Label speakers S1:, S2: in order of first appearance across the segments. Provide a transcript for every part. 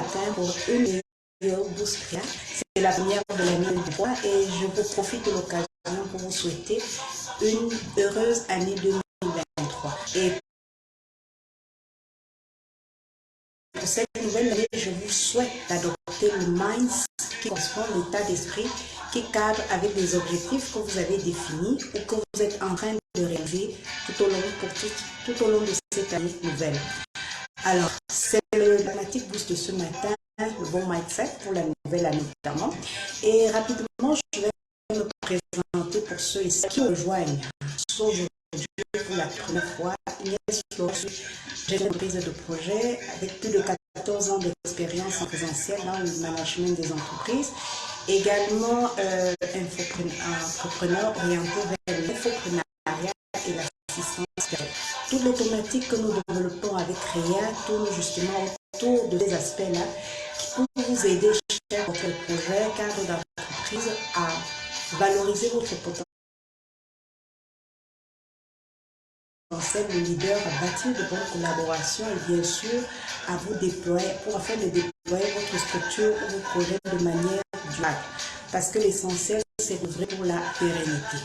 S1: matin pour une vidéo Boost Créa. C'est la première de l'année 2023 et je vous profite de l'occasion pour vous souhaiter une heureuse année 2023. Et pour cette nouvelle année, je vous souhaite d'adopter le mindset qui correspond à l'état d'esprit qui cadre avec les objectifs que vous avez définis ou que vous êtes en train de réaliser tout au long de cette année nouvelle. Alors, c'est la thématique boost de ce matin, le bon mindset pour la nouvelle année notamment. Et rapidement, je vais me présenter pour ceux et celles qui me rejoignent. Aujourd'hui, pour la première fois, Inès Florence, j'ai une prise de projet avec plus de 14 ans d'expérience en présentiel dans le management des entreprises. Également, entrepreneur orienté vers l'infoprenariat et l'assistance. Toutes les thématiques que nous développons avec REA tournent justement autour de ces aspects-là qui peuvent vous aider, cher votre projet, cadre d'entreprise, à valoriser votre potentiel de leader, à bâtir de bonnes collaborations et bien sûr à vous déployer, pour afin de déployer votre structure ou vos projets de manière durable. Parce que l'essentiel, c'est d'ouvrir pour la pérennité.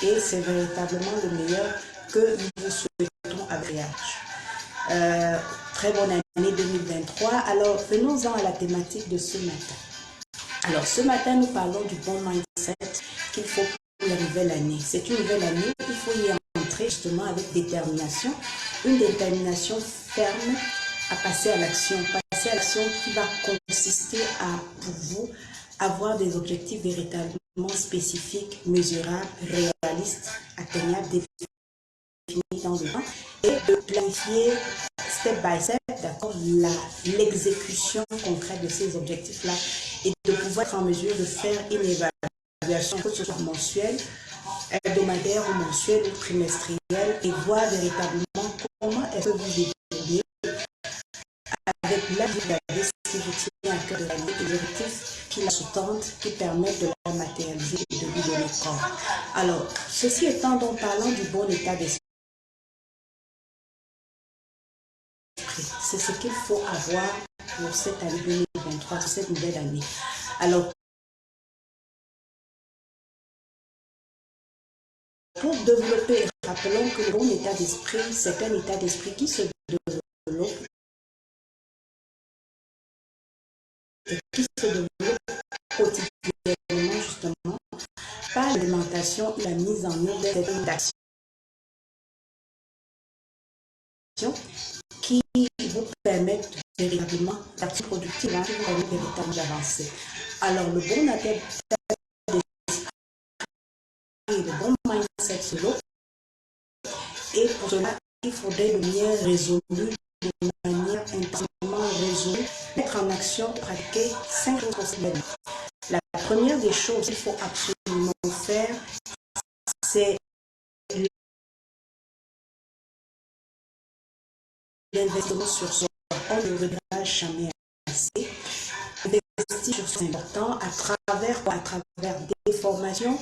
S1: Et c'est véritablement le meilleur que nous vous souhaitons avec REA. Très bonne année 2023. Alors, venons-en à la thématique de ce matin. Alors, ce matin, nous parlons du bon mindset qu'il faut pour la nouvelle année. C'est une nouvelle année, il faut y entrer justement avec détermination. Une détermination ferme à passer à l'action. Passer à l'action qui va consister à, pour vous, avoir des objectifs véritablement spécifiques, mesurables, réalistes, atteignables, définis dans le temps et de planifier step by step, d'accord, l'exécution concrète de ces objectifs-là et de pouvoir être en mesure de faire une évaluation, que ce soit mensuelle, hebdomadaire ou mensuelle ou trimestrielle, et voir véritablement comment est-ce que vous évoluez avec la vie qui vous tient à cœur de l'année et les objectifs qui la sous-tendent, qui permettent de la matérialiser et de lui donner corps. Alors, ceci étant donc parlant du bon état d'esprit, c'est ce qu'il faut avoir pour cette année 2023, pour cette nouvelle année. Alors, pour développer, rappelons que le bon état d'esprit, c'est un état d'esprit qui se développe quotidiennement, justement, par l'alimentation et la mise en œuvre des actions qui vous permettent véritablement d'être productif, qui vous permettent véritablement d'avancer. Alors, le bon état d'esprit et le bon mindset solo, et pour cela, il faudrait de manière résolue, de manière intensément résolue, mettre en action, pratiquer 5 choses possibles. La première des choses qu'il faut absolument faire, c'est l'investissement sur soi. On ne le regrette jamais assez. Investir sur soi, c'est important à travers des formations,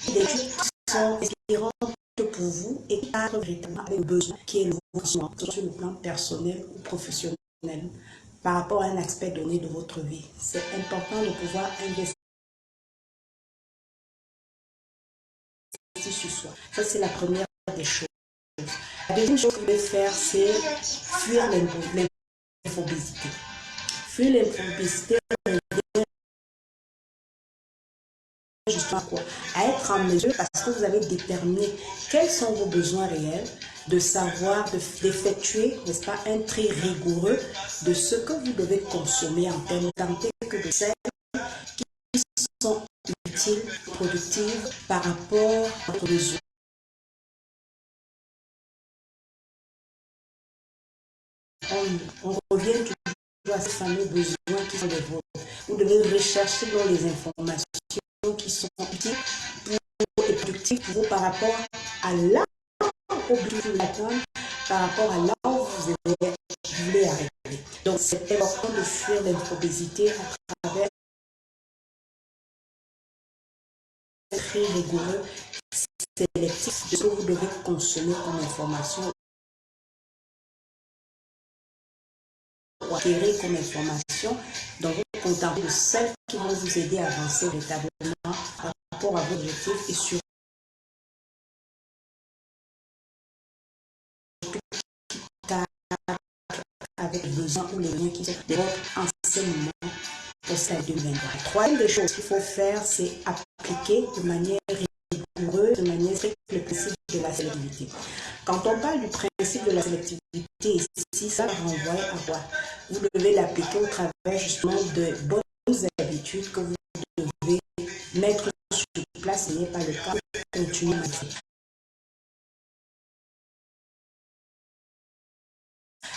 S1: des études qui sont inspirantes pour vous et qui cadrent véritablement avec le besoin qui est le vôtre, sur le plan personnel ou professionnel, par rapport à un aspect donné de votre vie. C'est important de pouvoir investir sur soi. Ça, c'est la première des choses. La deuxième chose que vous devez faire, c'est fuir l'infobésité. Fuir l'infobésité revient justement à quoi? À être en mesure, parce que vous avez déterminé quels sont vos besoins réels, de savoir, d'effectuer, n'est-ce pas, un tri rigoureux de ce que vous devez consommer en termes que de celles qui sont utiles, productives par rapport à votre besoin. On revient toujours à ces fameux besoins qui sont les vôtres. Vous devez rechercher dans les informations qui sont utiles et productives pour vous par rapport à là où vous attendre, par rapport à là où vous voulez arriver. Donc, c'est important de fuir l'infobésité à travers très rigoureux, sélectif de ce que vous devez consommer comme information. acquérir comme information dans votre compte de celles qui vont vous aider à avancer véritablement par rapport à vos objectifs et surtout avec les gens ou les liens qui sont de votre enseignement pour cette 2023. Troisième des choses qu'il faut faire, c'est appliquer de manière rigoureuse, de manière stricte le principe de la sélectivité. Quand on parle du principe de la sélectivité, ici, ça renvoie à quoi? Vous devez l'appliquer au travers justement de bonnes habitudes que vous devez mettre sur place, ce n'est pas le cas, continuer à faire.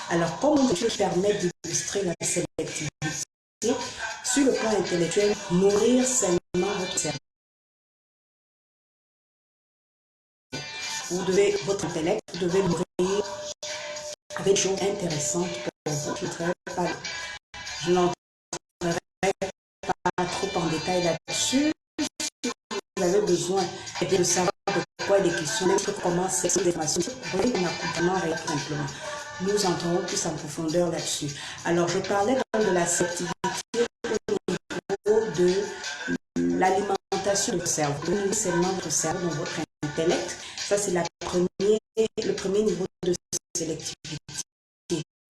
S1: Alors, comment je permet d'illustrer la sélectivité? Sur le plan intellectuel, nourrir sainement votre cerveau. Votre intellect, vous devez le nourrir avec des choses intéressantes pour vous. Je n'entrerai pas trop en détail là-dessus. Si vous avez besoin de savoir de quoi il est question, même comment ces informations, vous pouvez en accompagnement réel simplement. Nous entrerons plus en profondeur là-dessus. Alors, je parlais donc de la sélectivité au niveau de l'alimentation de votre cerveau. Vous nourrissez seulement votre cerveau dans votre intellect. Ça, c'est le premier niveau de sélectivité.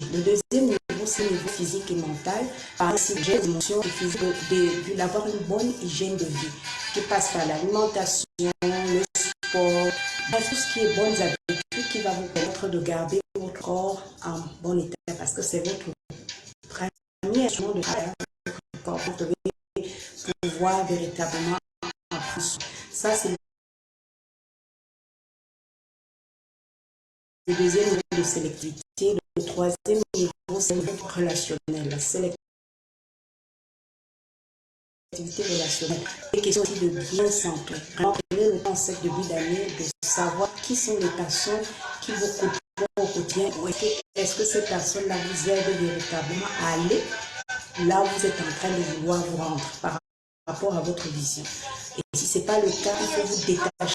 S1: Le deuxième niveau, c'est le niveau physique et mental, par les émotions et physiques, d'avoir une bonne hygiène de vie qui passe par l'alimentation, le sport, bref, tout ce qui est bonnes habitudes qui va vous permettre de garder votre corps en bon état parce que c'est votre premier instrument de travail. Vous devez pouvoir véritablement apprendre. Ça, c'est le deuxième niveau de sélectivité. Le troisième niveau, c'est le niveau relationnel. La sélectivité relationnelle. Il est question aussi de bien s'entourer. Prenez le temps en cette début d'année de savoir qui sont les personnes qui vous côtoient au quotidien. Est-ce que ces personnes-là vous aident véritablement à aller là où vous êtes en train de vouloir vous rendre par rapport à votre vision. Et si ce n'est pas le cas, il faut vous détacher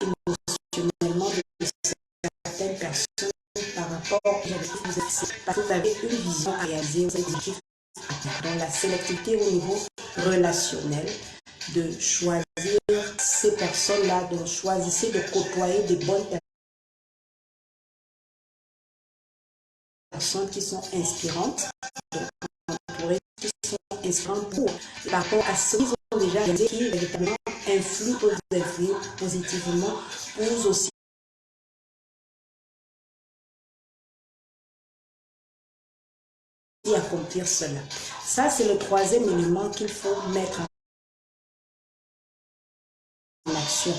S1: émotionnellement de certaines personnes par rapport aux objectifs que vous avez, parce que vous avez une vision à réaliser, vous avez des objectifs. Donc la sélectivité au niveau relationnel, de choisir ces personnes-là, donc choisissez de côtoyer des bonnes personnes qui sont inspirantes, donc entourées qui sont inspirantes pour, par rapport à ceux qui ont déjà réalisé, qui véritablement influent positivement, pour aussi accomplir cela. Ça, c'est le troisième élément qu'il faut mettre en action,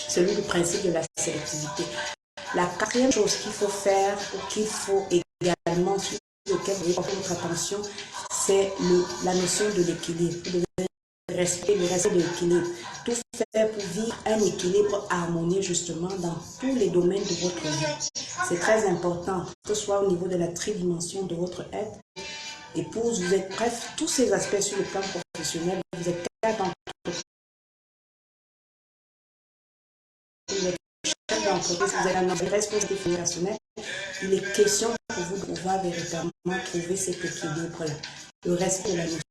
S1: celui du principe de la sélectivité. La quatrième chose qu'il faut faire, ou qu'il faut également, sur lequel vous devez porter votre attention, c'est la notion de l'équilibre. Vous devez respecter le respect de l'équilibre. Tout faire pour vivre un équilibre harmonieux justement dans tous les domaines de votre vie. C'est très important, que ce soit au niveau de la tridimension de votre être, épouse, vous êtes, bref, tous ces aspects sur le plan professionnel, vous êtes cadre d'entreprise, vous avez un responsabilité fédérationnelle, il est question pour vous de pouvoir véritablement trouver cet équilibre-là. Le respect de la notion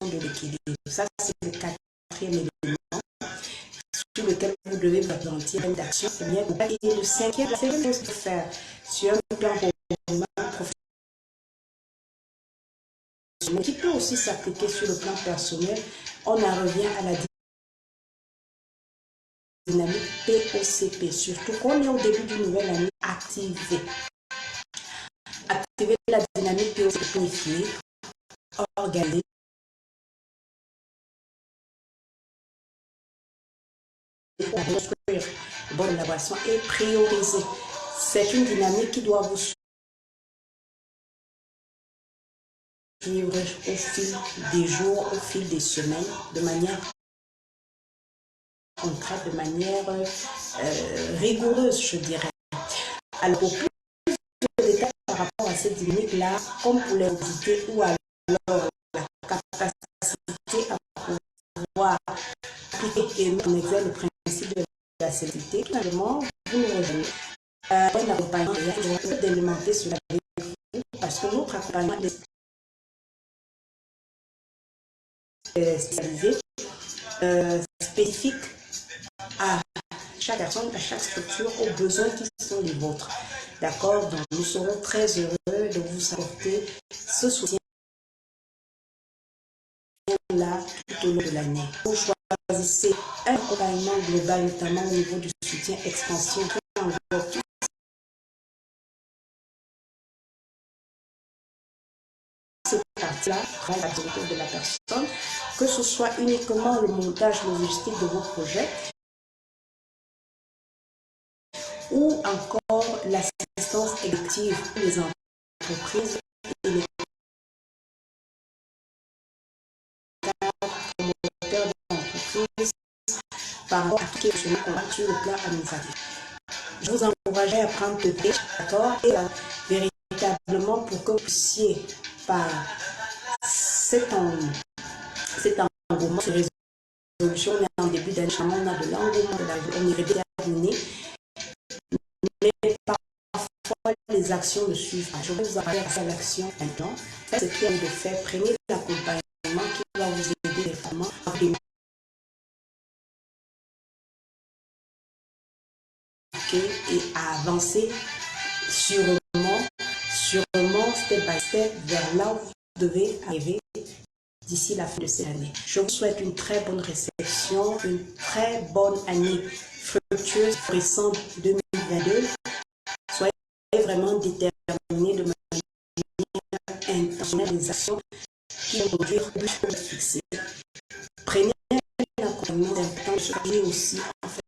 S1: de l'équilibre. Ça, c'est le quatrième élément sur lequel vous devez vous appesantir une action. Et le cinquième, c'est une chose de faire sur un plan commun professionnel, mais qui peut aussi s'appliquer sur le plan personnel. On en revient à la dynamique POCP, surtout quand on est au début d'une nouvelle année, activer la dynamique POCP, planifier, organiser, construire une bonne élaboration et prioriser. C'est une dynamique qui doit vous suivre au fil des jours, au fil des semaines, de manière concrète, de manière rigoureuse, je dirais. Alors, au plus de détails par rapport à cette dynamique-là, comme pour l'hérédité ou alors la capacité à pouvoir appliquer et mettre en exergue le principe de la sélectivité, tout simplement, vous nous rejoignez un accompagnement d'alimenter cela avec vous parce que notre accompagnement est spécialisé, spécifique à chaque personne, à chaque structure, aux besoins qui sont les vôtres. D'accord? Donc, nous serons très heureux de vous apporter ce soutien-là tout au long de l'année. Vous choisissez un accompagnement global, notamment au niveau du soutien expansion, qui englobe cette partie-là, la direction de la personne, que ce soit uniquement le montage logistique de vos projets, ou encore l'assistance exécutive pour les entreprises et les promoteurs d'entreprises par rapport à tout ce qui est sur le plan administratif. Je vous encouragerai à prendre le thé, d'accord, et véritablement pour que vous puissiez, par cet engouement, ces résolutions, on est en début d'année, on a de l'engouement, on est déterminé, mais parfois les actions ne suivent pas. Je vais vous en parler à l'action maintenant. Faites ce qu'il y a de faire, prenez l'accompagnement qui va vous aider vraiment à démarquer et à avancer sûrement, step by step, vers là où vous devez arriver d'ici la fin de cette année. Je vous souhaite une très bonne réception, une très bonne année fructueuse, florissante 2022. Soyez vraiment déterminés de manière intentionnelle les actions qui vont conduire au but fixé. Prenez l'accompagnement d'important de se aussi